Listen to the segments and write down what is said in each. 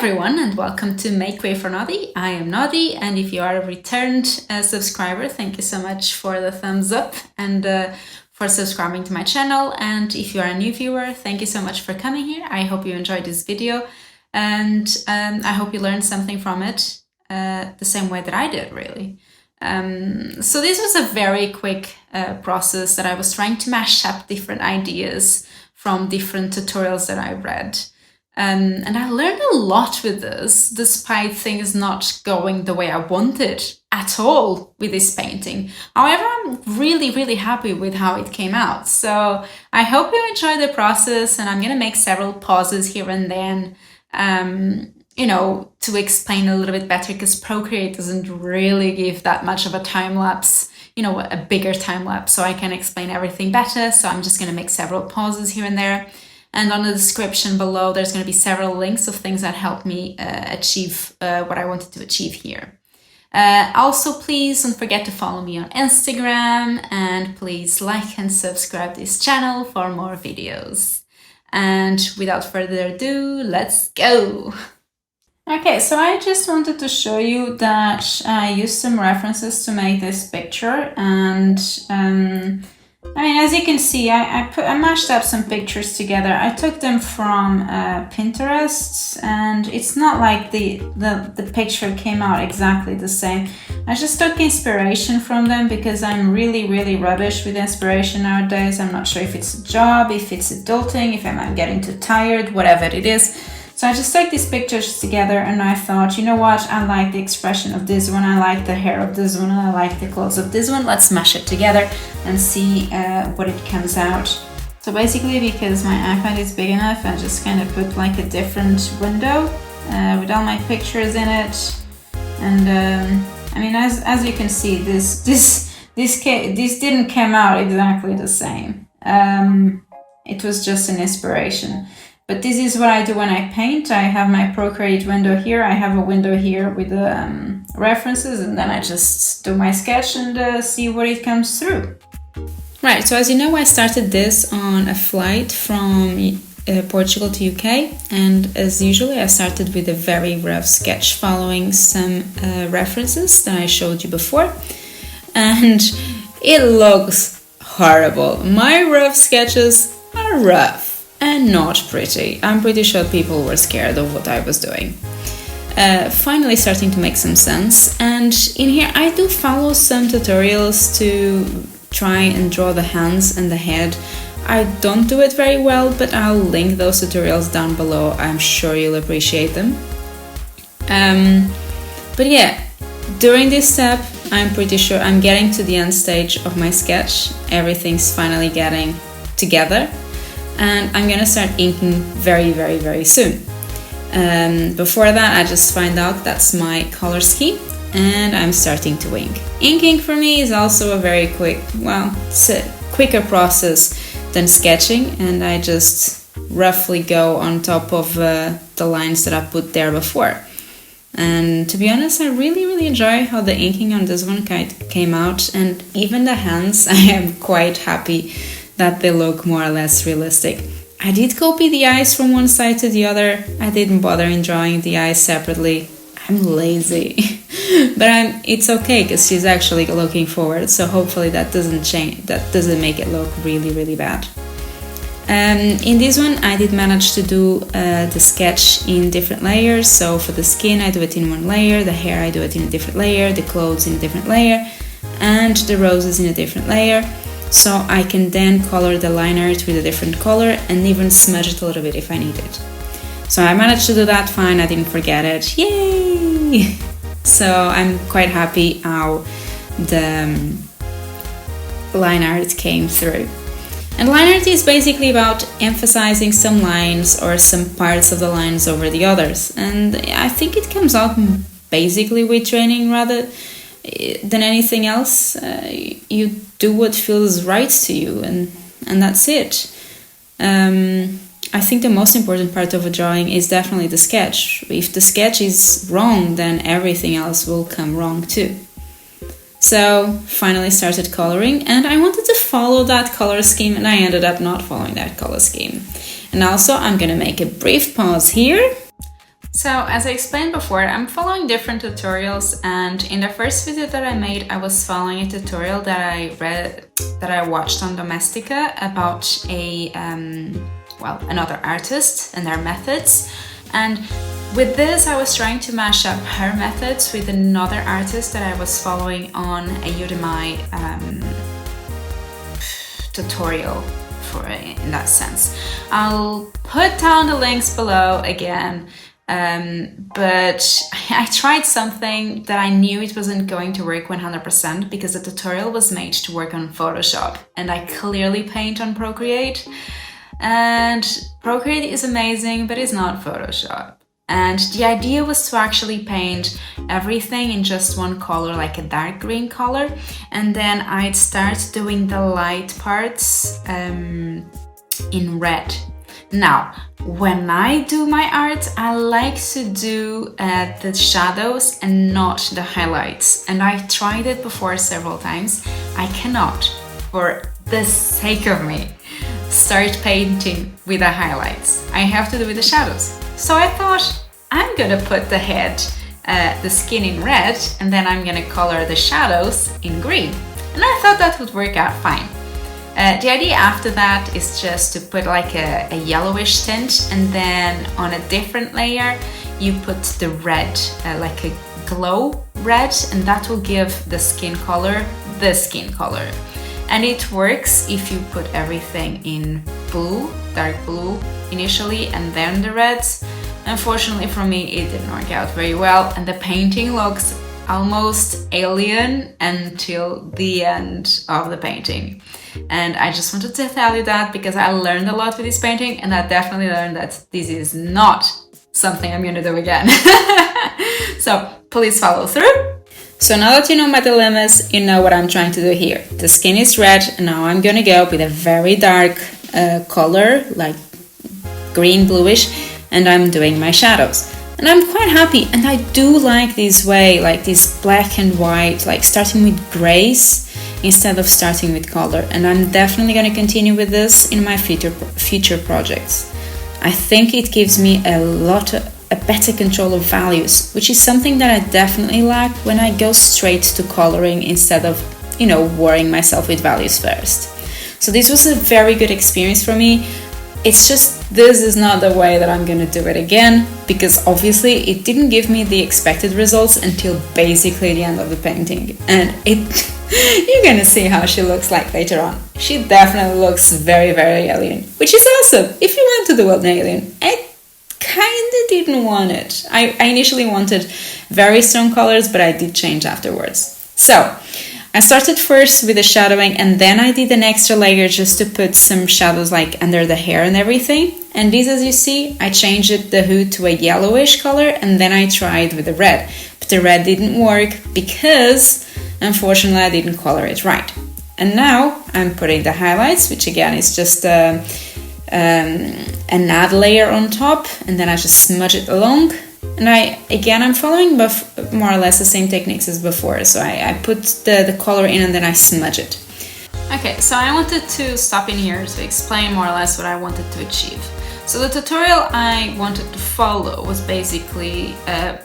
everyone, and welcome to Make Way for Noddy. I am Noddy, and if you are a returned subscriber, thank you so much for the thumbs up and for subscribing to my channel. And if you are a new viewer, thank you so much for coming here. I hope you enjoyed this video, and I hope you learned something from it the same way that I did, really. So this was a very quick process that I was trying to mash up different ideas from different tutorials that I read. And I learned a lot with this, despite things not going the way I wanted at all with this painting. However, I'm really happy with how it came out. So I hope you enjoy the process, and I'm going to make several pauses here and then, you know, to explain a little bit better, because Procreate doesn't really give that much of a time lapse, you know, a bigger time lapse, so I can explain everything better. So I'm just going to make several pauses here and there. And on the description below, there's going to be several links of things that helped me achieve what I wanted to achieve here. Also, please don't forget to follow me on Instagram, and please like and subscribe this channel for more videos. And without further ado, let's go! Okay, so I just wanted to show you that I used some references to make this picture, and I mean, as you can see, I mashed up some pictures together. I took them from Pinterest, and it's not like the picture came out exactly the same. I just took inspiration from them because I'm really rubbish with inspiration nowadays. I'm not sure if it's a job, if it's adulting, if I'm getting too tired, whatever it is. So I just took these pictures together, and I thought, you know what, I like the expression of this one, I like the hair of this one, and I like the clothes of this one. Let's mash it together and see what it comes out. So basically, because my iPad is big enough, I just kind of put like a different window with all my pictures in it. And I mean, as you can see, this didn't come out exactly the same. It was just an inspiration. But this is what I do when I paint. I have my Procreate window here. I have a window here with the references, and then I just do my sketch and see what it comes through. Right, so as you know, I started this on a flight from Portugal to UK, and as usual, I started with a very rough sketch following some references that I showed you before, and it looks horrible. My rough sketches are rough and not pretty. I'm pretty sure people were scared of what I was doing. Finally starting to make some sense, and in here I do follow some tutorials to try and draw the hands and the head. I don't do it very well, but I'll link those tutorials down below. I'm sure you'll appreciate them. But yeah, during this step, I'm pretty sure I'm getting to the end stage of my sketch. Everything's finally getting together, and I'm gonna start inking very soon. Before that, I just find out that's my color scheme, and I'm starting to ink. Inking for me is also a very quick, well, it's a quicker process than sketching, and I just roughly go on top of the lines that I put there before. And to be honest, I really enjoy how the inking on this one came out, and even the hands, I am quite happy that they look more or less realistic. I did copy the eyes from one side to the other. I didn't bother in drawing the eyes separately. I'm lazy. But it's okay, because she's actually looking forward, so hopefully that doesn't change, that doesn't make it look really bad. In this one, I did manage to do the sketch in different layers. So for the skin, I do it in one layer, the hair, I do it in a different layer, the clothes in a different layer, and the roses in a different layer. So I can then color the line art with a different color and even smudge it a little bit if I need it. So I managed to do that fine, I didn't forget it, yay! So I'm quite happy how the line art came through. And line art is basically about emphasizing some lines or some parts of the lines over the others. And I think it comes out basically with training rather than anything else. You do what feels right to you, and that's it. I think the most important part of a drawing is definitely the sketch. If the sketch is wrong, then everything else will come wrong too. So finally started coloring, and I wanted to follow that color scheme, and I ended up not following that color scheme. And also I'm gonna make a brief pause here So as I explained before, I'm following different tutorials, and in the first video that I made, I was following a tutorial that I watched on Domestika about another artist and their methods. And with this, I was trying to mash up her methods with another artist that I was following on a Udemy tutorial in that sense. I'll put down the links below again. But I tried something that I knew it wasn't going to work 100% because the tutorial was made to work on Photoshop, and I clearly paint on Procreate. And Procreate is amazing, but it's not Photoshop. And the idea was to actually paint everything in just one color, like a dark green color. And then I'd start doing the light parts in red. Now, when I do my art, I like to do the shadows and not the highlights. And I tried it before several times. I cannot, for the sake of me, start painting with the highlights. I have to do with the shadows. So I thought, I'm gonna put the head, the skin in red, and then I'm gonna color the shadows in green. And I thought that would work out fine. The idea after that is just to put like a yellowish tint, and then on a different layer you put the red, like a glow red, and that will give the skin color the skin color. And it works if you put everything in blue, dark blue initially, and then the reds. Unfortunately for me, it didn't work out very well, and the painting looks almost alien until the end of the painting. And I just wanted to tell you that because I learned a lot with this painting, and I definitely learned that this is not something I'm gonna do again. So please follow through. So now that you know my dilemmas, you know what I'm trying to do here. The skin is red, and now I'm gonna go with a very dark color, like green bluish, and I'm doing my shadows. And I'm quite happy, and I do like this way, like this black and white, like starting with grays instead of starting with color. And I'm definitely going to continue with this in my future projects. I think it gives me a better control of values, which is something that I definitely lack when I go straight to coloring instead of, worrying myself with values first. So this was a very good experience for me. It's just, this is not the way that I'm gonna do it again, because obviously it didn't give me the expected results until basically the end of the painting. And you're gonna see how she looks like later on. She definitely looks very, very alien, which is awesome. If you want to do an alien, I kinda didn't want it. I initially wanted very strong colors, but I did change afterwards. So, I started first with the shadowing, and then I did an extra layer just to put some shadows like under the hair and everything. And this, as you see, I changed the hood to a yellowish color, and then I tried with the red. But the red didn't work because, unfortunately, I didn't color it right. And now I'm putting the highlights, which again is just an add layer on top, and then I just smudge it along. And I'm following more or less the same techniques as before. So I put the color in and then I smudge it. Okay, so I wanted to stop in here to explain more or less what I wanted to achieve. So the tutorial I wanted to follow was basically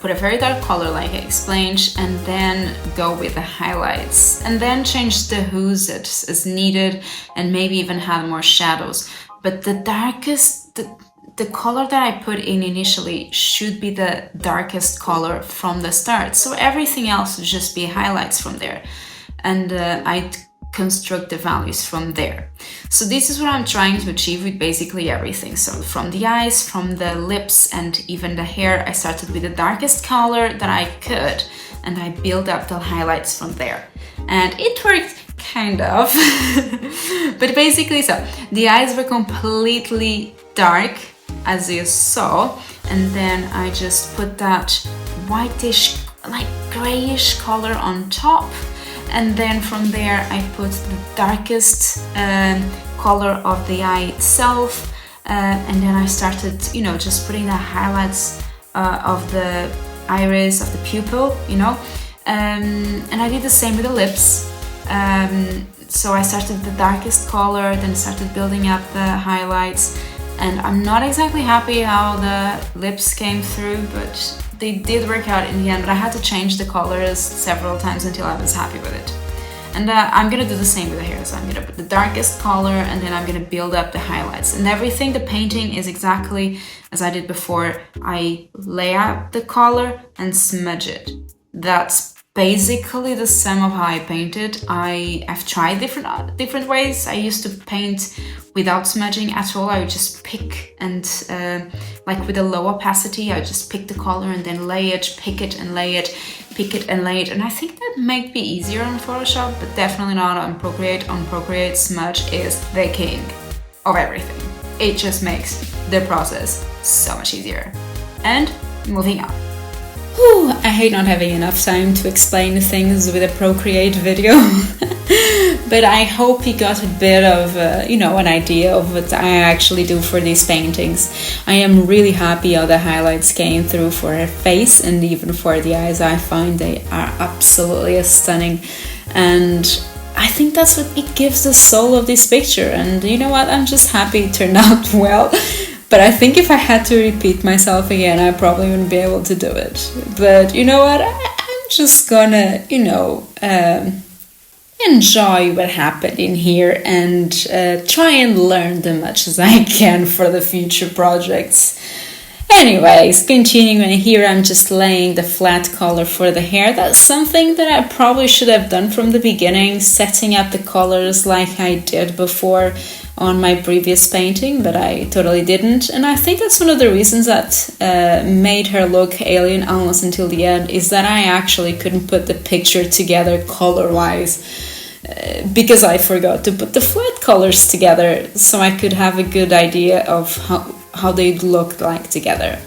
put a very dark color like I explained, and then go with the highlights, and then change the hues as needed, and maybe even have more shadows. But the darkest, the color that I put in initially should be the darkest color from the start. So everything else would just be highlights from there. And I'd construct the values from there. So this is what I'm trying to achieve with basically everything. So from the eyes, from the lips, and even the hair, I started with the darkest color that I could, and I built up the highlights from there. And it worked kind of. But basically, so the eyes were completely dark, as you saw, and then I just put that whitish, like grayish color on top, and then from there I put the darkest color of the eye itself, and then I started, just putting the highlights of the iris, of the pupil, and I did the same with the lips. So I started the darkest color, then started building up the highlights. And I'm not exactly happy how the lips came through, but they did work out in the end. But I had to change the colors several times until I was happy with it. And I'm gonna do the same with the hair. So I'm gonna put the darkest color and then I'm gonna build up the highlights. And everything, the painting is exactly as I did before. I lay out the color and smudge it. That's basically the same of how I painted. I've tried different ways. I used to paint without smudging at all. I would just pick and like with a low opacity, I would just pick the color and then lay it, pick it and lay it, pick it and lay it. And I think that might be easier on Photoshop, but definitely not on Procreate. On Procreate, smudge is the king of everything. It just makes the process so much easier. And moving on. Whew, I hate not having enough time to explain things with a Procreate video, but I hope you got a bit of, an idea of what I actually do for these paintings. I am really happy how the highlights came through for her face and even for the eyes. I find they are absolutely stunning, and I think that's what it gives the soul of this picture. And you know what? I'm just happy it turned out well. But I think if I had to repeat myself again, I probably wouldn't be able to do it. But you know what? I'm just gonna, enjoy what happened in here and try and learn as much as I can for the future projects. Anyways, continuing here, I'm just laying the flat color for the hair. That's something that I probably should have done from the beginning, setting up the colors like I did before on my previous painting, but I totally didn't. And I think that's one of the reasons that made her look alien almost until the end, is that I actually couldn't put the picture together color-wise because I forgot to put the flat colors together so I could have a good idea of how they looked like together.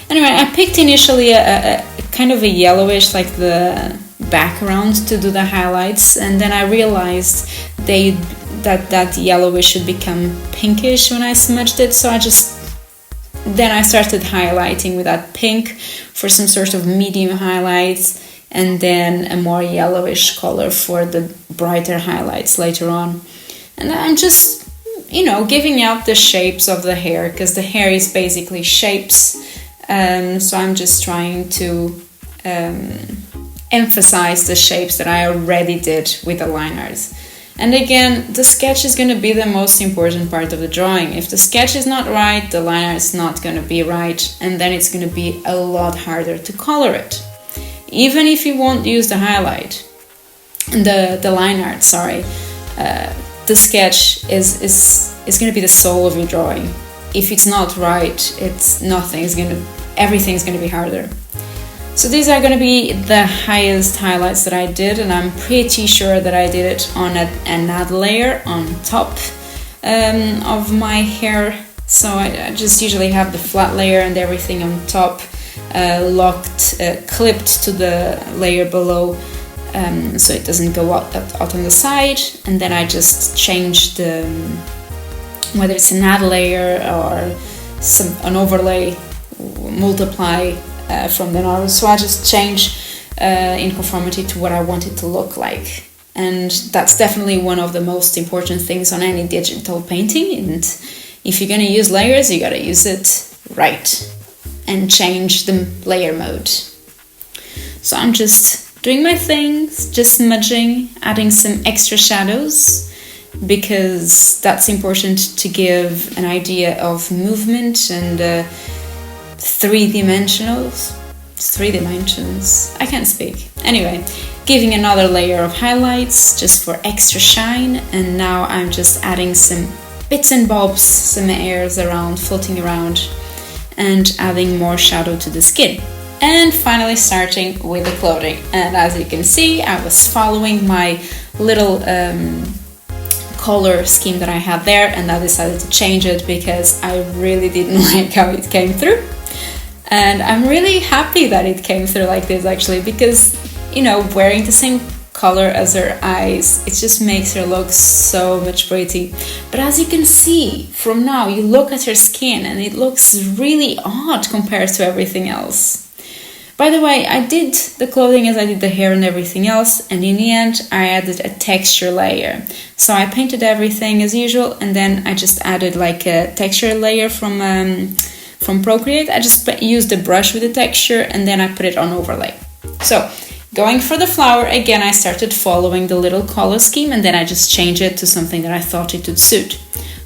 Anyway, I picked initially a kind of a yellowish, like the background to do the highlights, and then I realized that yellowish should become pinkish when I smudged it, so I started highlighting with that pink for some sort of medium highlights, and then a more yellowish color for the brighter highlights later on. And I'm just, giving out the shapes of the hair, because the hair is basically shapes, so I'm just trying to emphasize the shapes that I already did with the line arts. And again, the sketch is going to be the most important part of the drawing. If the sketch is not right, the line art is not going to be right, and then it's going to be a lot harder to color it. Even if you won't use the highlight, the line art, the sketch is going to be the soul of your drawing. If it's not right, everything's going to be harder. So these are going to be the highest highlights that I did, and I'm pretty sure that I did it on another layer on top of my hair. So I just usually have the flat layer and everything on top clipped to the layer below, so it doesn't go out on the side. And then I just change whether it's an add layer or an overlay, multiply from the normal. So I just change in conformity to what I want it to look like. And that's definitely one of the most important things on any digital painting. And if you're going to use layers, you got to use it right and change the layer mode. So I'm just doing my things, just smudging, adding some extra shadows, because that's important to give an idea of movement and three dimensions. I can't speak. Anyway, giving another layer of highlights just for extra shine, and now I'm just adding some bits and bobs, some airs around, floating around, and adding more shadow to the skin. And finally starting with the clothing. And as you can see, I was following my little color scheme that I had there, and I decided to change it because I really didn't like how it came through. And I'm really happy that it came through like this, actually, because, wearing the same color as her eyes, it just makes her look so much pretty. But as you can see from now, you look at her skin and it looks really odd compared to everything else. By the way, I did the clothing as I did the hair and everything else, and in the end I added a texture layer. So I painted everything as usual, and then I just added like a texture layer from Procreate. I just used a brush with the texture, and then I put it on overlay. So going for the flower, again I started following the little color scheme, and then I just changed it to something that I thought it would suit.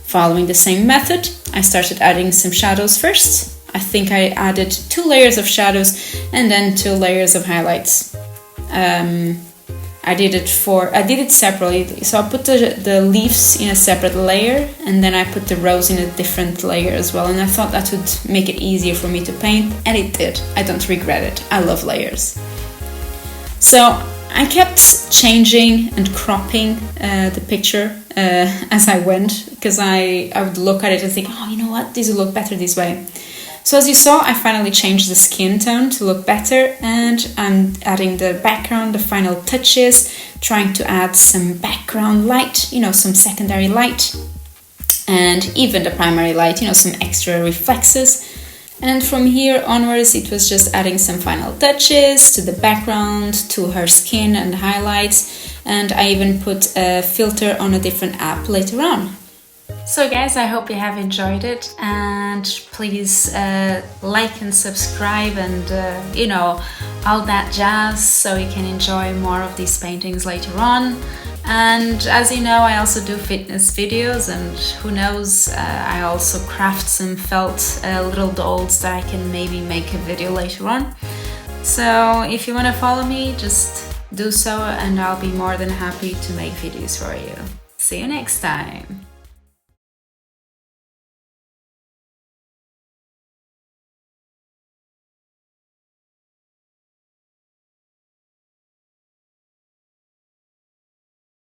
Following the same method, I started adding some shadows first. I think I added 2 layers of shadows and then 2 layers of highlights. I did it separately. So I put the leaves in a separate layer, and then I put the rose in a different layer as well. And I thought that would make it easier for me to paint, and it did. I don't regret it. I love layers. So I kept changing and cropping the picture as I went, because I would look at it and think, oh, you know what, this will look better this way. So as you saw, I finally changed the skin tone to look better, and I'm adding the background, the final touches, trying to add some background light, you know, some secondary light, and even the primary light, you know, some extra reflexes. And from here onwards, it was just adding some final touches to the background, to her skin and highlights, and I even put a filter on a different app later on. So guys, I hope you have enjoyed it, and please like and subscribe and you know, all that jazz, so you can enjoy more of these paintings later on. And as you know, I also do fitness videos, and who knows, I also craft some felt little dolls that I can maybe make a video later on. So if you want to follow me, just do so, and I'll be more than happy to make videos for you. See you next time!